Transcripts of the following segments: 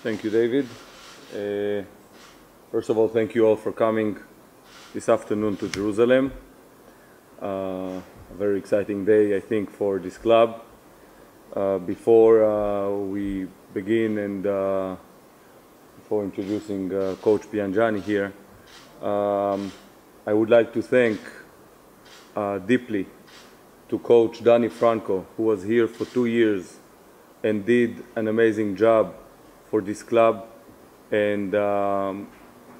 Thank you, David. First of all, thank you all for coming this afternoon to Jerusalem. A very exciting day, I think, for this club. Before we begin and before introducing Coach Pianigiani here, I would like to thank deeply to Coach Danny Franco, who was here for 2 years and did an amazing job for this club, and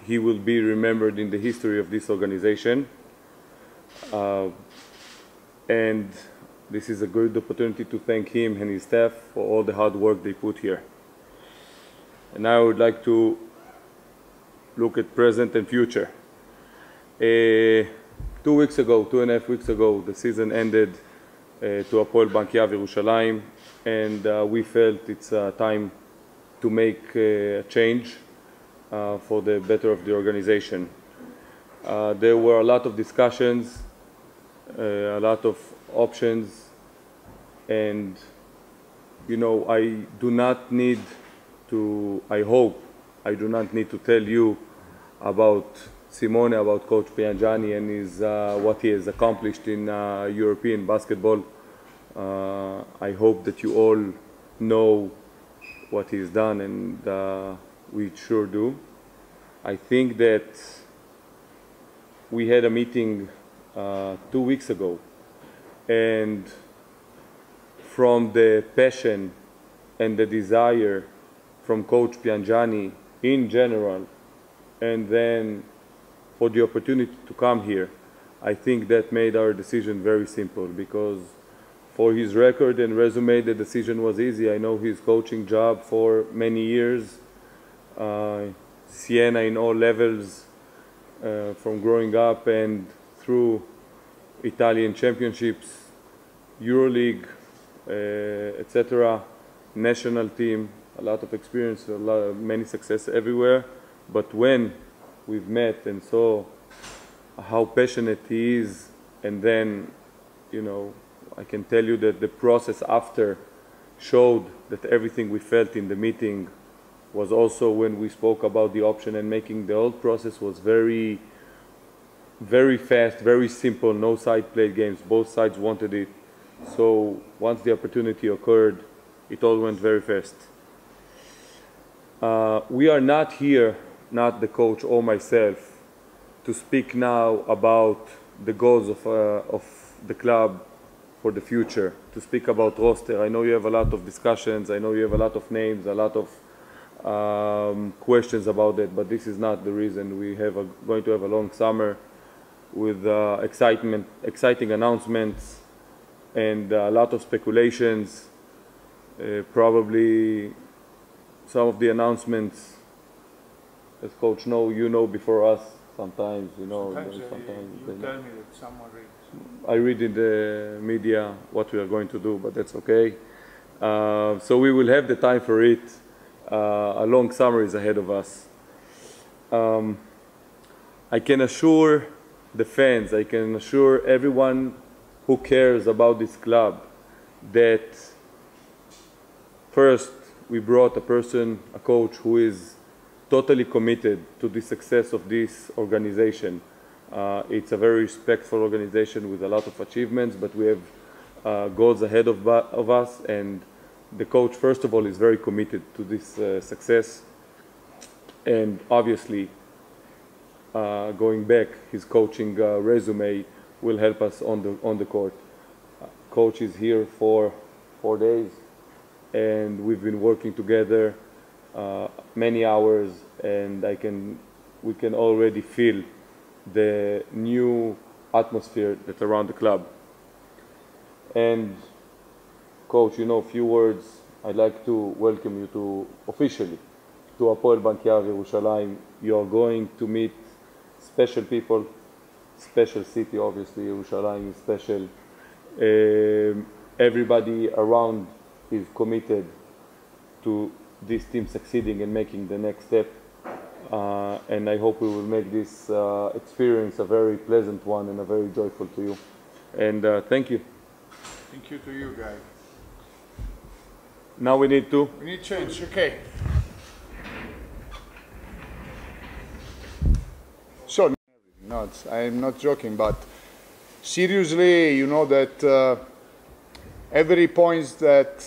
he will be remembered in the history of this organization. And this is a good opportunity to thank him and his staff for all the hard work they put here. And now I would like to look at present and future. 2.5 weeks ago, the season ended to Hapoel Jerusalem, and we felt it's time to make a change for the better of the organization. There were a lot of discussions, a lot of options, and you know, I hope I do not need to tell you about Simone, about Coach Pianigiani and what he has accomplished in European basketball. I hope that you all know what he's done, and we sure do. I think that we had a meeting 2 weeks ago, and from the passion and the desire from Coach Pianigiani in general, and then for the opportunity to come here, I think that made our decision very simple, because for his record and resume, the decision was easy. I know his coaching job for many years, Siena in all levels, from growing up and through Italian championships, EuroLeague, etc., national team, a lot of experience, many success everywhere. But when we've met and saw how passionate he is, and then, you know, I can tell you that the process after showed that everything we felt in the meeting was also when we spoke about the option and making the whole process was very, very fast, very simple, no side played games, both sides wanted it. So once the opportunity occurred, it all went very fast. We are not here, not the coach or myself, to speak now about the goals of the club for the future, to speak about roster. I know you have a lot of discussions, I know you have a lot of names, a lot of questions about it, but this is not the reason. We have going to have a long summer with exciting announcements and a lot of speculations. Probably some of the announcements, as Coach you know before us, sometimes, you know. Sometimes you tell me that someone reads. I read in the media what we are going to do, but that's okay. So we will have the time for it. A long summer is ahead of us. I can assure the fans, I can assure everyone who cares about this club that first we brought a coach who is totally committed to the success of this organization. It's a very respectful organization with a lot of achievements, but we have goals ahead of us, and the coach, first of all, is very committed to this success. And obviously, going back, his coaching resume will help us on the court. Coach is here for 4 days, and we've been working together many hours, and we can already feel the new atmosphere that's around the club. And Coach, you know, a few words. I'd like to welcome you officially to Hapoel Jerusalem. You are going to meet special people, special city, obviously. Jerusalem is special. Everybody around is committed to this team succeeding and making the next step. And I hope we will make this experience a very pleasant one and a very joyful to you. And thank you. Thank you to you guys. Now we need to? We need change, okay. I'm not joking, but seriously, you know that every point that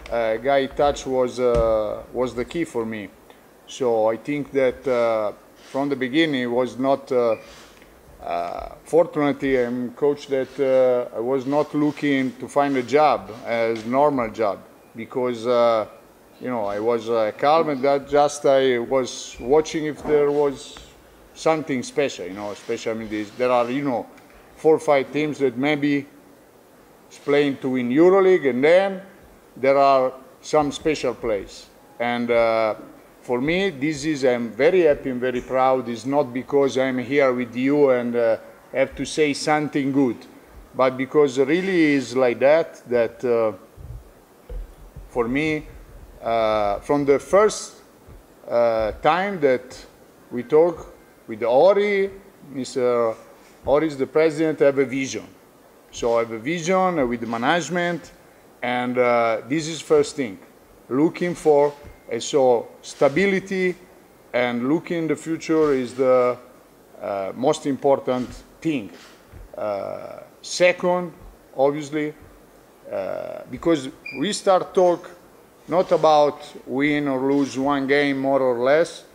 guy touched was the key for me. So I think that from the beginning it was not. Fortunately, I'm coach that I was not looking to find a job as normal job because you know I was calm and that just I was watching if there was something special. You know, especially I mean there are 4 or 5 teams that maybe is playing to win EuroLeague, and then there are some special plays. And for me, this is, I'm very happy and very proud. It's not because I'm here with you and have to say something good, but because it really is like that, for me, from the first time that we talk with Ori, Mr. Ori is the president, I have a vision. So I have a vision with the management, and this is first thing, looking for so stability and looking in the future is the most important thing. Second, obviously, because we start talk not about win or lose one game more or less.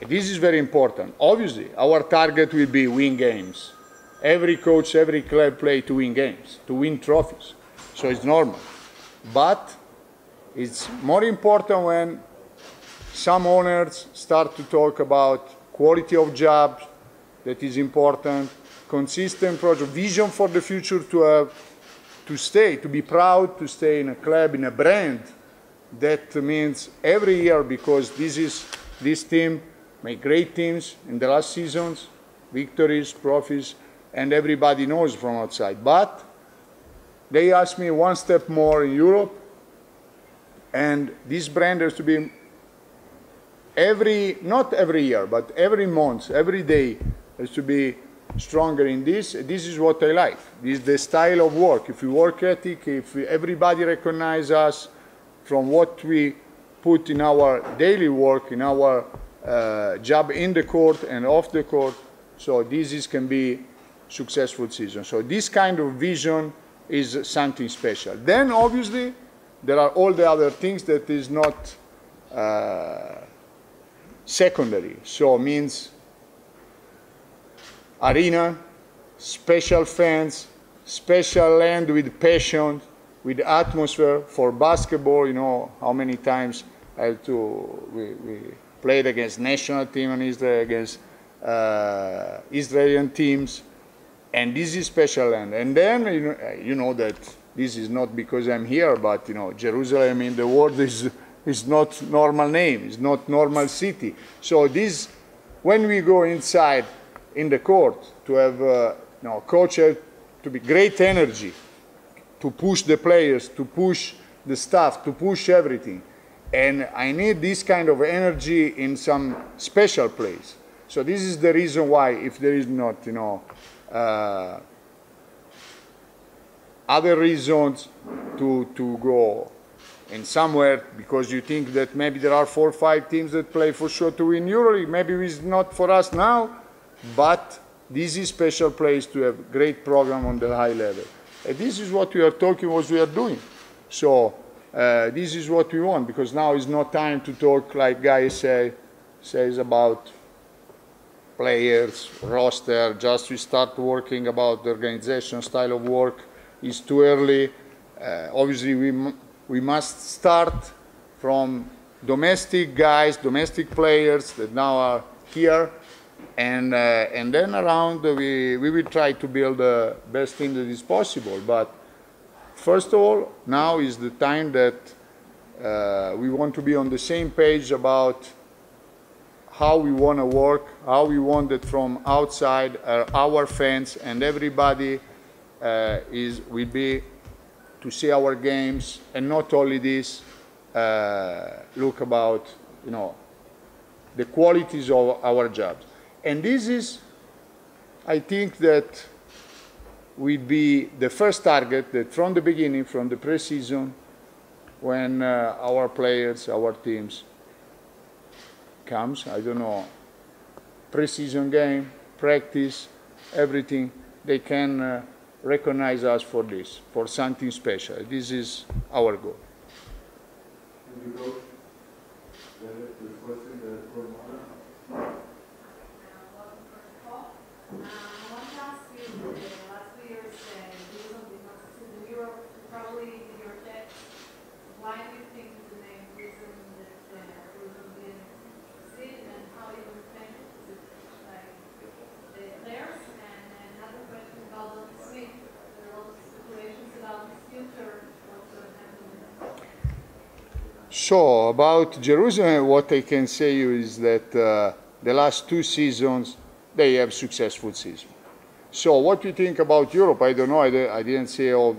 This is very important. Obviously, our target will be win games. Every coach, every club play to win games, to win trophies. So it's normal. But it's more important when some owners start to talk about quality of jobs, that is important, consistent project, vision for the future to have, to stay, to be proud, to stay in a club, in a brand. That means every year, because this team made great teams in the last seasons, victories, trophies, and everybody knows from outside. But they asked me one step more in Europe, and this brand has to be not every year, but every month, every day has to be stronger in this. This is what I like. This is the style of work. If we work ethic, if everybody recognizes us from what we put in our daily work, in our job in the court and off the court, so this can be successful season. So this kind of vision is something special. Then obviously there are all the other things that is not secondary. So means arena, special fans, special land with passion, with atmosphere for basketball. You know how many times we played against national team in Israel, against Israeli teams, and this is special land. And then you know that this is not because I'm here, but Jerusalem in the world is not normal name, it's not normal city. So this, when we go inside in the court, to have coach have to be great energy, to push the players, to push the staff, to push everything. And I need this kind of energy in some special place. So this is the reason why, if there is not, other reasons to go in somewhere, because you think that maybe there are 4 or 5 teams that play for sure to win EuroLeague. Maybe it's not for us now, but this is special place to have great program on the high level. And this is what we are talking, what we are doing. So this is what we want, because now is not time to talk like guys says about players, roster. Just we start working about the organization, style of work. It's too early. Obviously, we must start from domestic guys, domestic players that now are here, and then around we will try to build the best team that is possible. But first of all, now is the time that we want to be on the same page about how we want to work, how we want that from outside, our fans and everybody will be to see our games, and not only this, look about the qualities of our jobs. And this is, I think, that will be the first target that from the beginning, from the pre-season, when our players, our teams comes, I don't know, pre-season game, practice, everything, they can recognize us for this, for something special. This is our goal. Thank you, Coach. So about Jerusalem, what I can say you is that the last 2 seasons, they have successful season. So what we think about Europe, I don't know, I didn't say all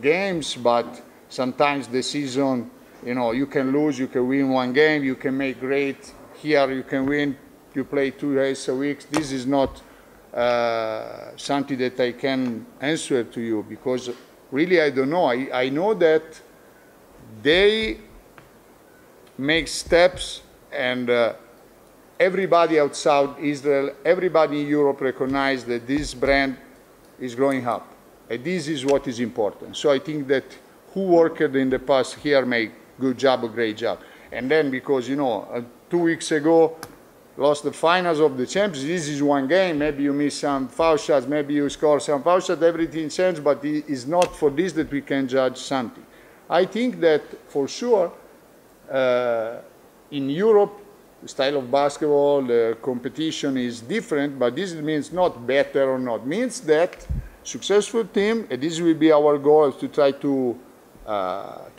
games, but sometimes the season, you know, you can lose, you can win 1 game, you can make great, here you can win, you play 2 days a week. This is not something that I can answer to you, because really I don't know. I know that they make steps, and everybody outside Israel, everybody in Europe recognize that this brand is growing up. And this is what is important. So I think that who worked in the past here make good job, a great job. And then because, you know, 2 weeks ago, lost the finals of the champions, this is 1 game, maybe you miss some foul shots, maybe you score some foul shots, everything changes, but it is not for this that we can judge something. I think that for sure, in Europe, the style of basketball, the competition is different, but this means not better or not. It means that successful team, and this will be our goal, to try to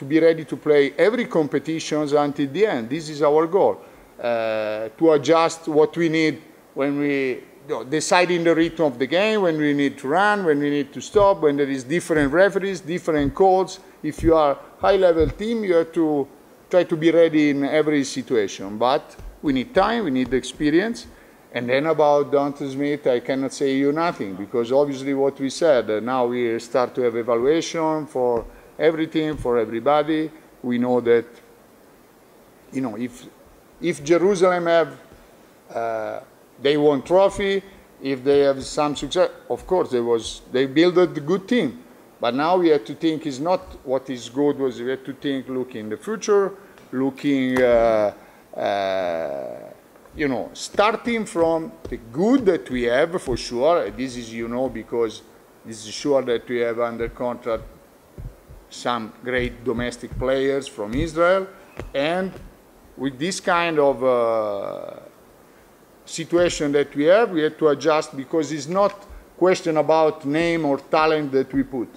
be ready to play every competition until the end. This is our goal, to adjust what we need when we deciding the rhythm of the game, when we need to run, when we need to stop, when there is different referees, different calls. If you are high-level team, you have to try to be ready in every situation. But we need time, we need experience. And then about Dante Smith, I cannot say you nothing, because obviously what we said, now we start to have evaluation for everything, for everybody. We know that, you know, if Jerusalem have, they won trophy, if they have some success, of course they built a good team. But now we have to think is not what is good, we have to think looking in the future, looking, you know, starting from the good that we have for sure. This is, you know, because this is sure that we have under contract some great domestic players from Israel. And with this kind of situation that we have to adjust, because it's not question about name or talent that we put.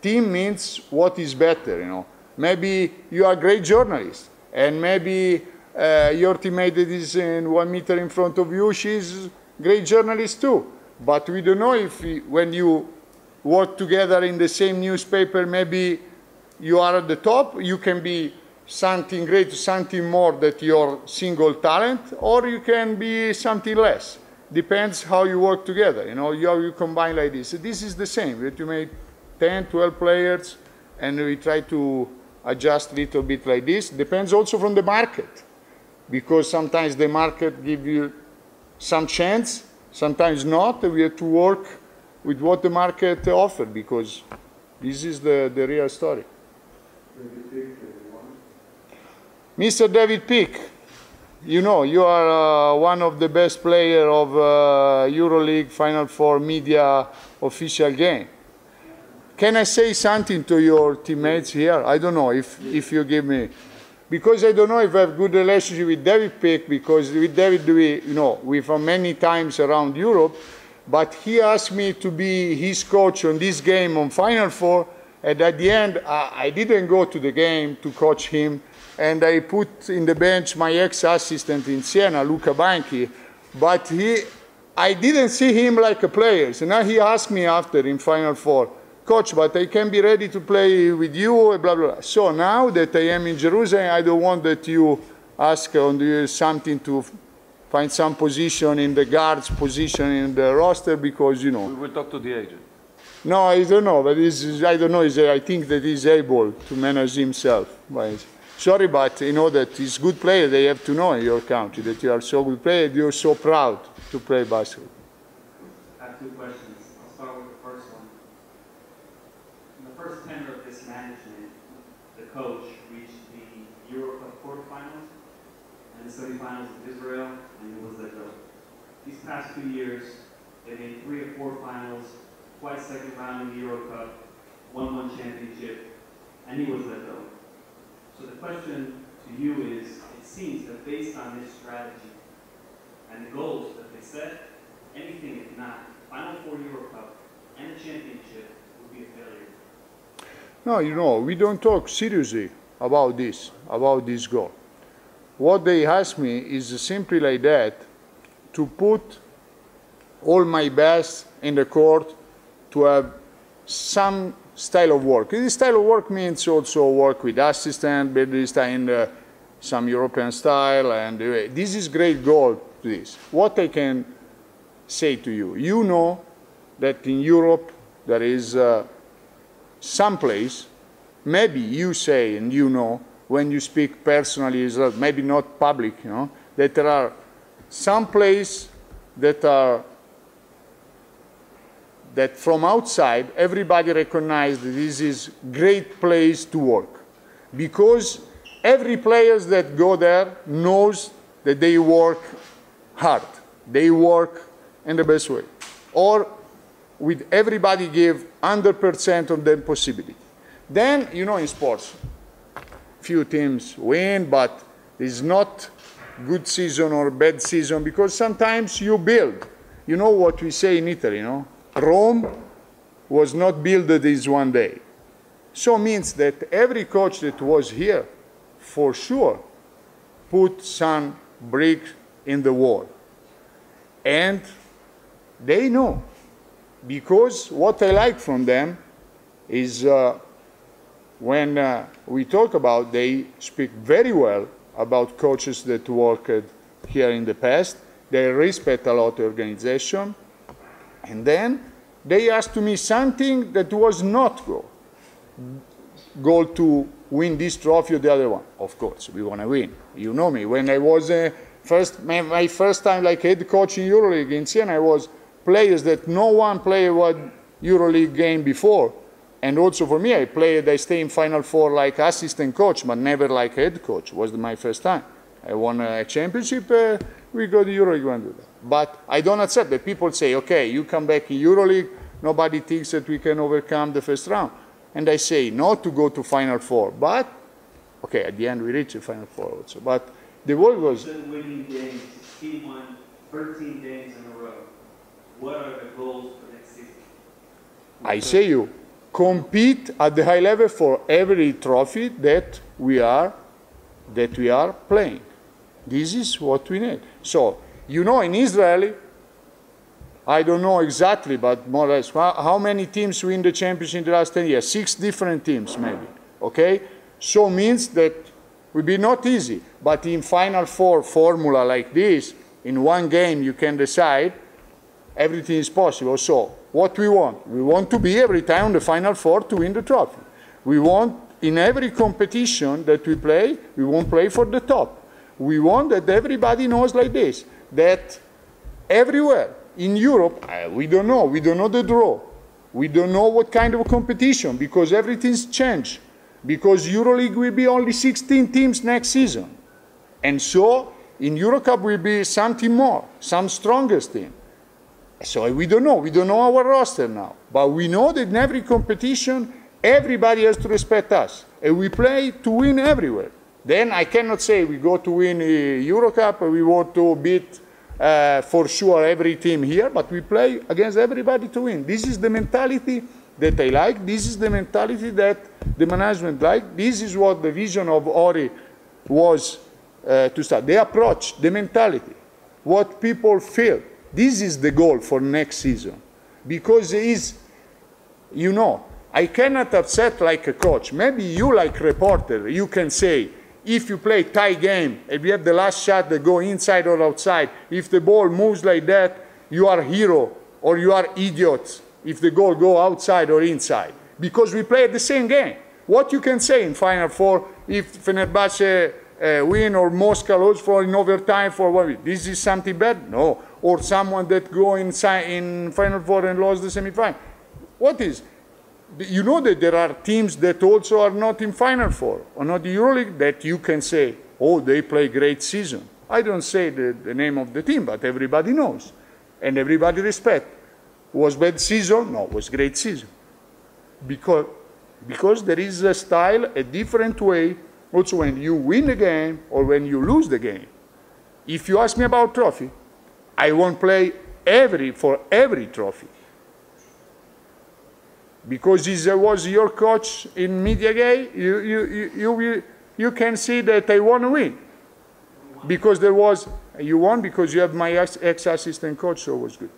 Team means what is better, you know. Maybe you are a great journalist, and maybe your teammate that is in 1 meter in front of you, she's a great journalist too. But we don't know if when you work together in the same newspaper, maybe you are at the top, you can be something great, something more than your single talent, or you can be something less. Depends how you work together, you know, how you combine like this. So this is the same, that you make 10, 12 players, and we try to adjust a little bit like this. Depends also from the market, because sometimes the market gives you some chance, sometimes not. We have to work with what the market offers, because this is the real story. Mr. David Pick, you know, you are one of the best players of EuroLeague Final Four media official game. Can I say something to your teammates here? I don't know if you give me, because I don't know if I have good relationship with David Pick, because with David we've many times around Europe, but he asked me to be his coach on this game on Final Four, and at the end I didn't go to the game to coach him, and I put in the bench my ex-assistant in Siena, Luca Banchi, but I didn't see him like a player. So now he asked me after in Final Four, Coach, but I can be ready to play with you, blah, blah, blah. So now that I am in Jerusalem, I don't want that you ask on you something to find some position in the guards position in the roster, because, you know. We will talk to the agent. No, I don't know, but I don't know. I think that he's able to manage himself. Sorry, but you know that he's a good player. They have to know in your country that you are so good player. You're so proud to play basketball. two questions. I'll start with the first one. In the first tenure of this management, the coach reached the Euro Cup quarterfinals and the semifinals of Israel, and he was let go. These past 2 years, they made 3 or 4 finals, twice second round in the Euro Cup, won 1 championship, and he was let go. So the question to you is, it seems that based on this strategy and the goals that they set, anything if not Final Four Euro Cup and a championship would be a failure. No, you know, we don't talk seriously about this goal. What they ask me is simply like that, to put all my best in the court to have some style of work. This style of work means also work with assistant, but this time in some European style, and this is great goal to this. What I can say to you, you know that in Europe there is some place, maybe you say and you know, when you speak personally, maybe not public, you know, that there are some place that from outside everybody recognizes that this is great place to work, because every player that go there knows that they work hard, they work in the best way, or with everybody give 100% of their possibility. Then, you know, in sports, few teams win, but it's not good season or bad season, because sometimes you build. You know what we say in Italy, you know? Rome was not built this one day. So it means that every coach that was here, for sure, put some bricks in the wall. And they know. Because what I like from them is when we talk about, they speak very well about coaches that worked here in the past. They respect a lot the organization. And then they asked to me something that was not goal to win this trophy or the other one. Of course, we want to win. You know me. When I was my first time like head coach in EuroLeague in Siena, I was players that no one played one EuroLeague game before. And also for me, I stayed in Final Four like assistant coach, but never like head coach. It was my first time. I won a championship, we go to EuroLeague and do that. But I don't accept that people say, okay, you come back in EuroLeague, nobody thinks that we can overcome the first round. And I say, not to go to Final Four, but, okay, at the end we reached the Final Four also. But the world was... Winning games, team won 13 games in a row. What are the goals for next season? I say you, compete at the high level for every trophy that we are playing. This is what we need. So, you know, in Israel, I don't know exactly, but more or less, how many teams win the championship in the last 10 years? 6 different teams, maybe. Okay? So means that will be not easy. But in Final Four formula like this, in one game you can decide, everything is possible. So, what we want to be every time on the Final Four to win the trophy. We want, in every competition that we play, we won't play for the top. We want that everybody knows like this, that everywhere in Europe, we don't know the draw. We don't know what kind of competition, because everything's changed. Because EuroLeague will be only 16 teams next season. And so, in EuroCup will be something more, some strongest team. So we don't know our roster now. But we know that in every competition, everybody has to respect us. And we play to win everywhere. Then I cannot say we go to win EuroCup, or we want to beat for sure every team here, but we play against everybody to win. This is the mentality that I like. This is the mentality that the management like. This is what the vision of Ori was to start. The approach, the mentality, what people feel. This is the goal for next season. Because it is, you know, I cannot upset like a coach. Maybe you like reporter, you can say, if you play tie game, if you have the last shot that go inside or outside, if the ball moves like that, you are hero or you are idiots if the goal go outside or inside. Because we play the same game. What you can say in Final Four if Fenerbahce win or Moscow lose for in overtime for 1 week? This is something bad? No. or someone that go in Final Four and lost the semifinal. What is? You know that there are teams that also are not in Final Four or not in EuroLeague that you can say, oh, they play great season. I don't say the name of the team, but everybody knows. And everybody respect. Was bad season? No, it was great season. Because there is a style, a different way, also when you win the game or when you lose the game. If you ask me about trophy, I won't play for every trophy. Because if I was your coach in media game, you can see that I want to win. Because you won because you have my ex-assistant coach, so it was good.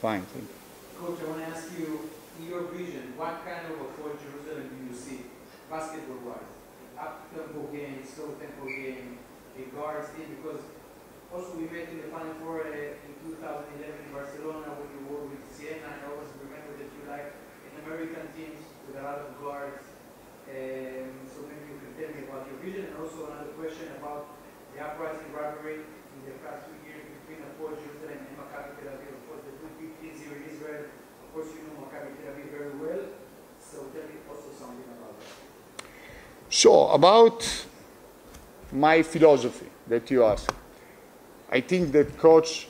Fine, thank you. Coach, I want to ask you, in your vision, what kind of Hapoel Jerusalem do you see, basketball-wise? Up-tempo game, slow-tempo game, a guards team? Because also we met in the Final Four in 2011 in Barcelona when you were with Siena. I always remember that you like an American teams with a lot of guards. So maybe you can tell me about your vision. And also another question about the uprising rivalry in the past 2 years between Hapoel Jerusalem and Maccabi Tel Aviv. Of course, the two big teams here in Israel. Of course, you know Maccabi Tel Aviv very well. So tell me also something about that. So, about my philosophy that you asked. I think that coach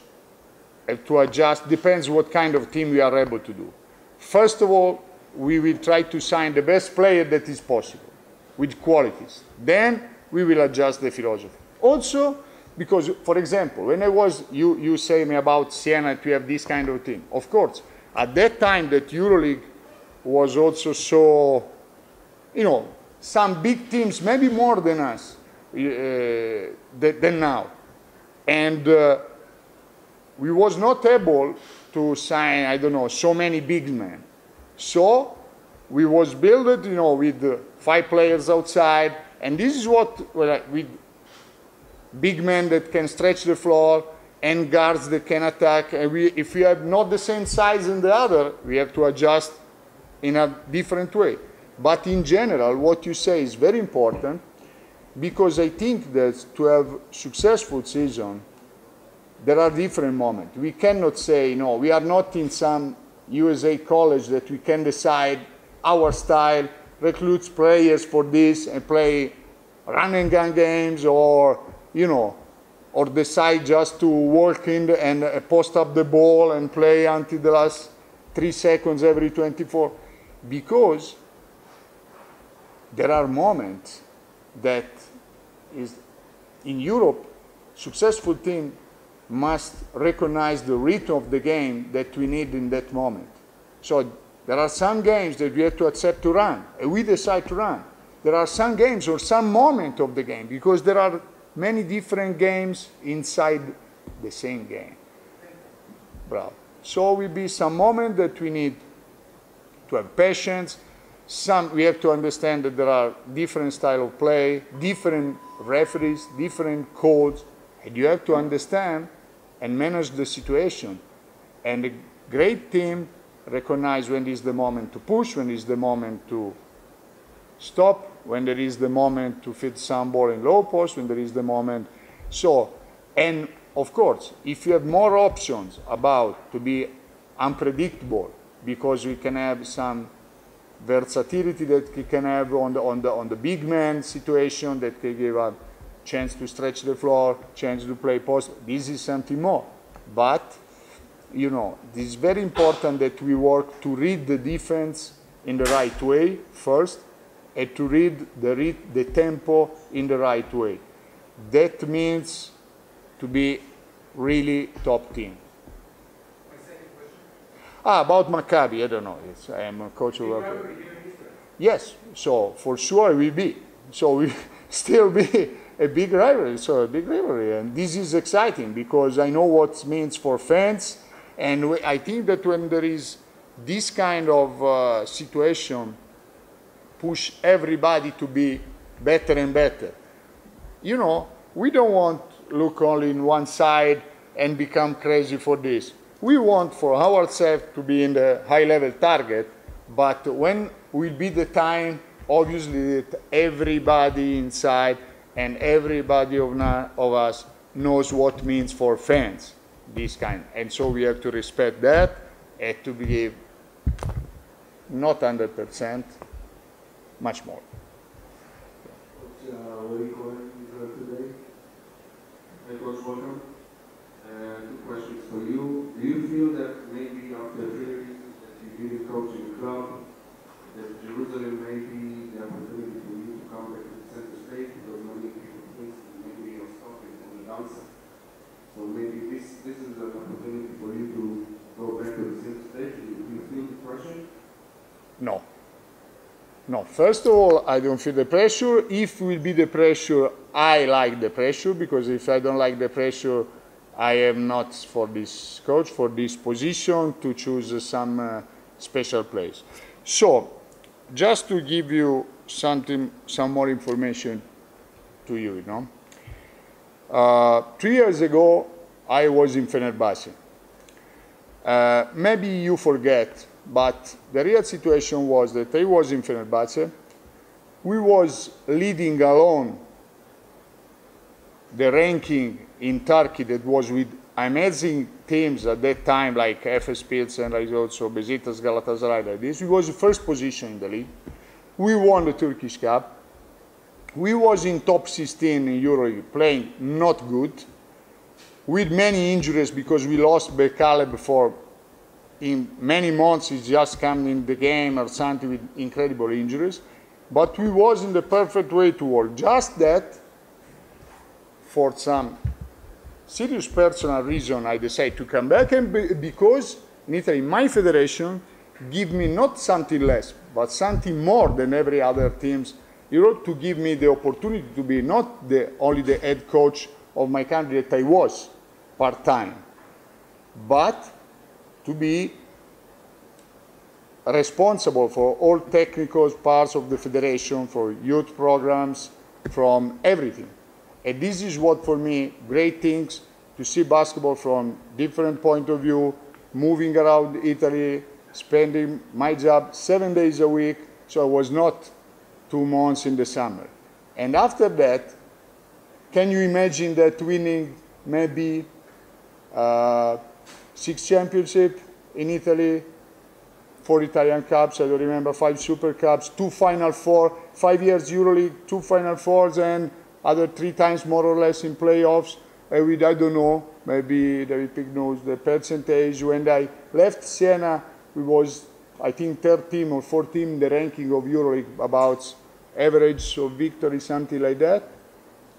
have to adjust, depends what kind of team we are able to do. First of all, we will try to sign the best player that is possible, with qualities. Then we will adjust the philosophy. Also, because, for example, when I was, you say me about Siena to have this kind of team. Of course, at that time that EuroLeague was also so, some big teams, maybe more than us, than now. And we was not able to sign, I don't know, so many big men. So we was built, with 5 players outside, and this is what, with big men that can stretch the floor and guards that can attack. And if we have not the same size in the other, we have to adjust in a different way. But in general, what you say is very important, because I think that to have successful season, there are different moments. We cannot say, no, we are not in some USA college that we can decide our style, recruits players for this and play run and gun games, or, or decide just to work in and post up the ball and play until the last 3 seconds every 24. Because there are moments that is in Europe, successful team must recognize the rhythm of the game that we need in that moment. So there are some games that we have to accept to run, and we decide to run. There are some games or some moment of the game, because there are many different games inside the same game. Bravo. So will be some moment that we need to have patience. We have to understand that there are different style of play, different referees, different codes, and you have to understand and manage the situation. And a great team recognize when is the moment to push, when is the moment to stop, when there is the moment to fit some ball in low post, when there is the moment. So, and of course, if you have more options about to be unpredictable, because we can have some versatility that we can have on the big man situation that can give a chance to stretch the floor, chance to play post. This is something more. But, this is very important that we work to read the defense in the right way first, and to read the tempo in the right way. That means to be really top team. My second question. About Maccabi, I don't know. I am a coach of Maccabi. Yes, so for sure it will be. So we still be a big rivalry, and this is exciting because I know what it means for fans, and I think that when there is this kind of situation, push everybody to be better and better. We don't want to look only in one side and become crazy for this. We want for ourselves to be in the high-level target, but when will be the time, obviously, that everybody inside and everybody of us knows what it means for fans, this kind. And so we have to respect that and to give not 100%, much more. Where are you going today? Hey, Coach, welcome. Two questions for you. Do you feel that maybe after 3 years that you didn't coach in the club, that Jerusalem may be the opportunity for you to come back to the center stage, because many people think maybe you're stopping on the downside. So maybe this is an opportunity for you to go back to the center stage. Do you feel the pressure? No. No, first of all, I don't feel the pressure. If it will be the pressure, I like the pressure, because if I don't like the pressure, I am not for this coach, for this position, to choose some special place. So, just to give you some more information to you, you know. 3 years ago, I was in Fenerbahce. Maybe you forget, but the real situation was that I was in Fenerbahce. We was leading alone the ranking in Turkey that was with amazing teams at that time, like Efes Pilsen, like also Besiktas, Galatasaray, like this. We was the first position in the league. We won the Turkish Cup. We was in top 16 in EuroLeague, playing not good, with many injuries because we lost Bekale for in many months. He just come in the game or something with incredible injuries. But we was in the perfect way to work. Just that, for some serious personal reason, I decided to come back, and because in Italy, my federation give me not something less, but something more than every other teams, to give me the opportunity to be not only the head coach of my country that I was part-time, but to be responsible for all technical parts of the federation, for youth programs, from everything. And this is what, for me, great things, to see basketball from different point of view, moving around Italy, spending my job 7 days a week, so I was not 2 months in the summer. And after that, can you imagine that winning maybe 6 championships in Italy, 4 Italian Cups, I don't remember, 5 Super Cups, 2 Final Four, 5 years EuroLeague, 2 Final Fours, and other 3 times more or less in playoffs. With, I don't know, maybe David Pig knows the percentage. When I left Siena, we was, I think, 13 or 14 in the ranking of EuroLeague, about average of victory, something like that.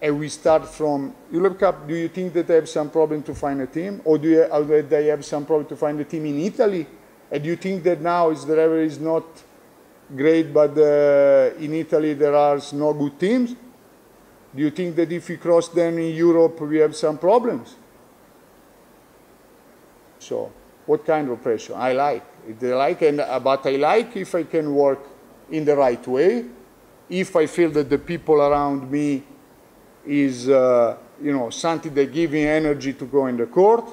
And we start from Europe Cup. Do you think that I have some problem to find a team? Or do I have some problem to find a team in Italy? And do you think that now the level is not great, but in Italy there are no good teams? Do you think that if we cross them in Europe, we have some problems? So, what kind of pressure? I like. But I like if I can work in the right way, if I feel that the people around me is, something that gives me energy to go in the court,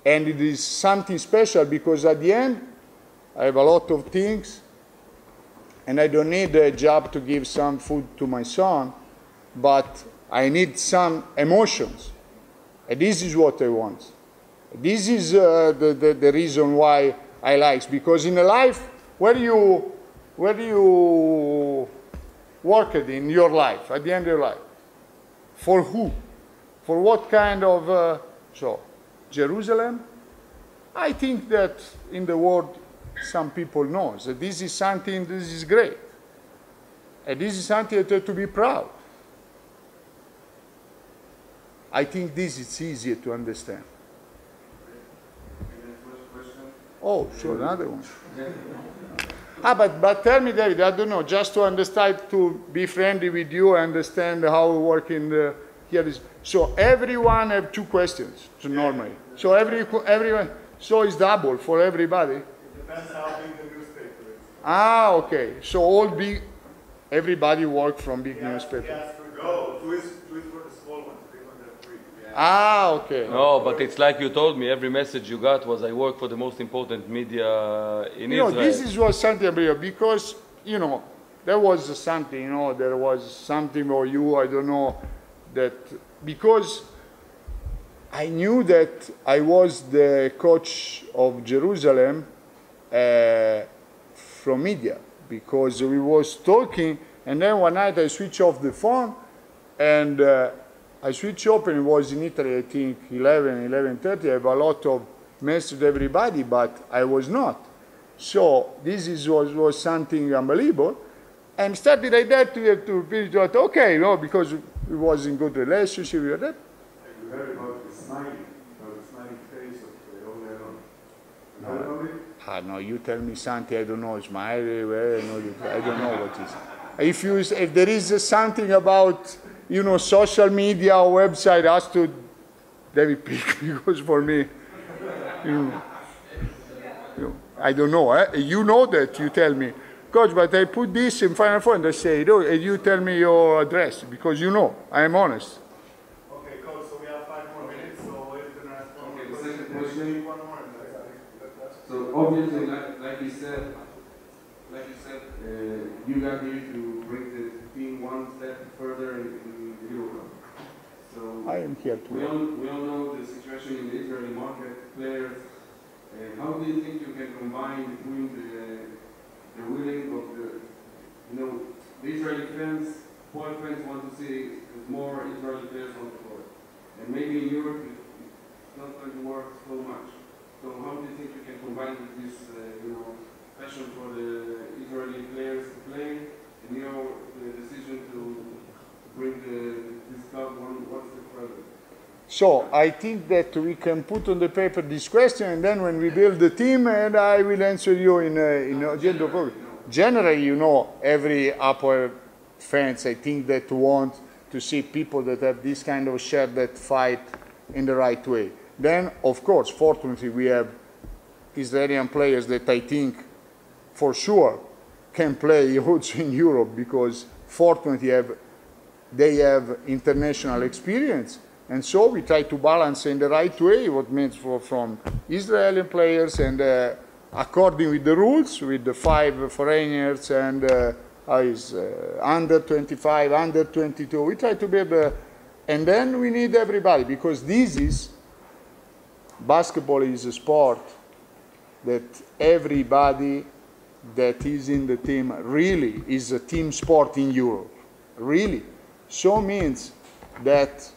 and it is something special because at the end, I have a lot of things, and I don't need a job to give some food to my son, but I need some emotions, and this is what I want. This is the reason why I like, because in a life, where do you work in your life, at the end of your life? For who? For what kind of, Jerusalem? I think that in the world, some people know that this is something, this is great. And this is something that you have to be proud. I think this is easier to understand. Oh, sure, another one. But tell me, David, I don't know, just to understand, to be friendly with you, understand how we work in the, here is, so everyone have 2 questions, so normally. So everyone, so it's double for everybody. It depends how big the newspaper is. Ah, okay. So everybody work from big newspaper. Yes, no, 2 is for the small ones, big ones have 3. Yeah. Ah, okay. No, but it's like you told me, every message you got was, I work for the most important media in Israel. This is what something because, there was something, you know, there was something or you, I don't know, that because I knew that I was the coach of Jerusalem from media, because we was talking, and then one night I switched off the phone, and I switched off, and it was in Italy, I think 11:30. I have a lot of messages to everybody, but I was not. So this was something unbelievable, and started like that to feel that okay, you know, because we was in good relationship with that. You heard about the smiling face of the old man. You heard about it? No, you tell me something I don't know. Smile, I don't know what is. If there is something about, you know, social media or website, ask to David Pick, because for me, you know, I don't know. You know that, you tell me, coach, but I put this in Final Four, and I say, you tell me your address, because you know, I am honest. Okay, coach, so we have 5 more minutes, so if you can ask one more Okay, the question, second question. one more, and that's it. So obviously, like you said, you got here to bring the team one step further in the Euro Cup. So I am here we too. all know the situation in the Israeli market, players. How do you think you can combine between the willing of the Israeli fans, Hapoel fans want to see more Israeli players on the court, and maybe in Europe it's not going to work so much. So how do you think you can combine this, passion for the Israeli players to play, and the decision to bring this club one step further? So I think that we can put on the paper this question, and then when we build the team, and I will answer you in generally, you know, every Hapoel fans, I think, that want to see people that have this kind of shirt that fight in the right way. Then, of course, fortunately, we have Israeli players that I think for sure can play also in Europe, because fortunately they have international experience. And so we try to balance in the right way what means from Israeli players, and according with the rules, with the 5 foreigners and under 25, under 22. We try to be able, and then we need everybody, because basketball is a sport that everybody that is in the team really is a team sport in Europe, really. So means that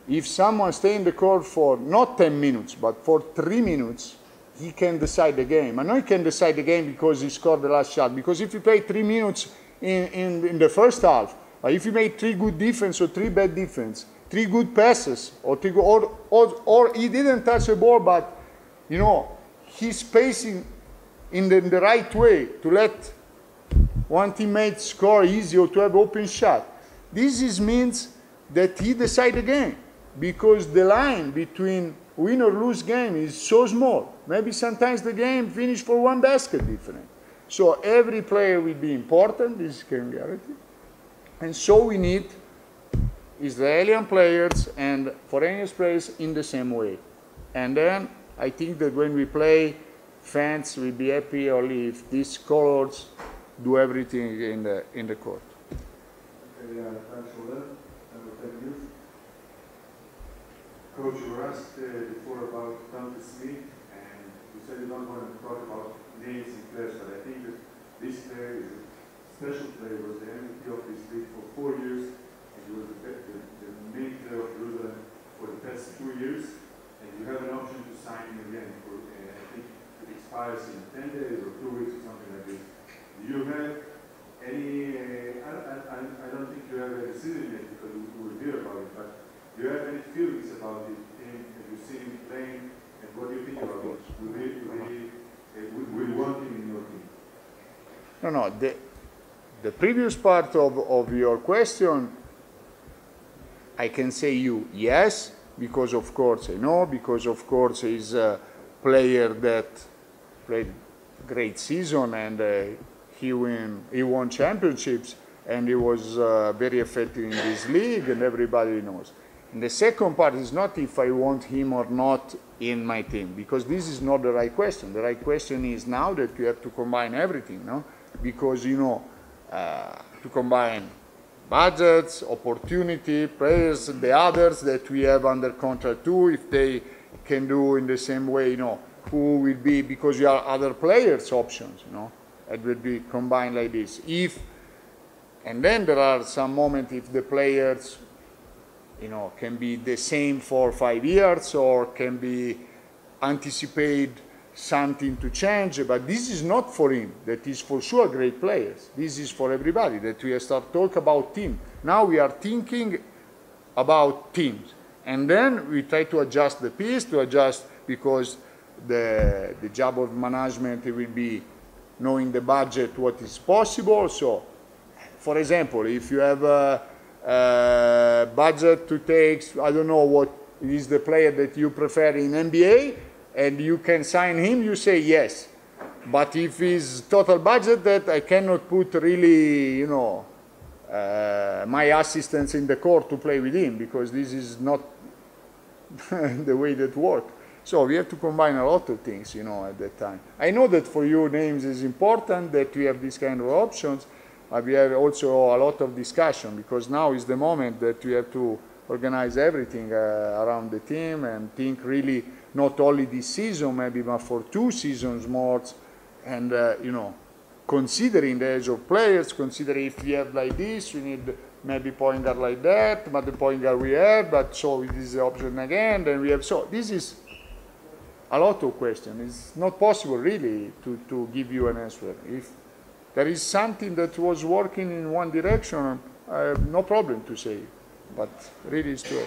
if someone stays in the court for not 10 minutes, but for 3 minutes, he can decide the game. And he can decide the game because he scored the last shot. Because if you play 3 minutes in the first half, or if you make 3 good defense or 3 bad defense, 3 good passes, or he didn't touch the ball, but, you know, he's pacing in the right way to let one teammate score easy or to have open shot. This means that he decides the game, because the line between win or lose game is so small. Maybe sometimes the game finish for 1 basket different. So every player will be important, this is reality. And so we need Israeli players and foreign players in the same way. And then I think that when we play, fans will be happy only if these colors do everything in the court. Okay, thanks for that. Coach, you were asked before about Dante Smith, and you said you don't want to talk about names and players, but I think that this player is a special player. Was the MVP of this league for 4 years, and he was the main player of Jerusalem for the past 2 years, and you have an option to sign him again. I think it expires in 10 days or 2 weeks or something like this. Do you have any, I don't think you have a decision yet because we will hear about it, but do you have any feelings about it? Have you seen him playing, and what do you think about it? Will you want him in your team? No. The previous part of your question, I can say yes, because of course I know, because of course he's a player that played great season, and he won championships, and he was very effective in this league, and everybody knows. And the second part is not if I want him or not in my team, because this is not the right question. The right question is now that you have to combine everything, no? because, you know, to combine budgets, opportunity, players, the others that we have under contract too, if they can do in the same way, you know, who will be, because you have other players' options, you know, it will be combined like this. And then there are some moments if the players, you know, can be the same for 5 years or can be anticipate something to change, but this is not for him. That is for sure great players. This is for everybody, that we start talk about team. Now we are thinking about teams. And then we try to adjust the piece, because the job of management will be knowing the budget, what is possible. So, for example, if you have a budget to take, I don't know what is the player that you prefer in NBA, and you can sign him, you say yes. But if his total budget that I cannot put really, you know, my assistants in the court to play with him, because this is not the way that works. So we have to combine a lot of things, you know, at that time. I know that for you names is important, that we have these kind of options, but we have also a lot of discussion, because now is the moment that we have to organize everything around the team and think really not only this season maybe, but for 2 seasons more, and you know, considering the age of players, considering if we have like this, we need maybe point guard like that, but the point guard we have, but so it is the option again, then we have, so this is a lot of questions. It's not possible really to give you an answer. If there is something that was working in one direction, I have no problem to say, but really it's true.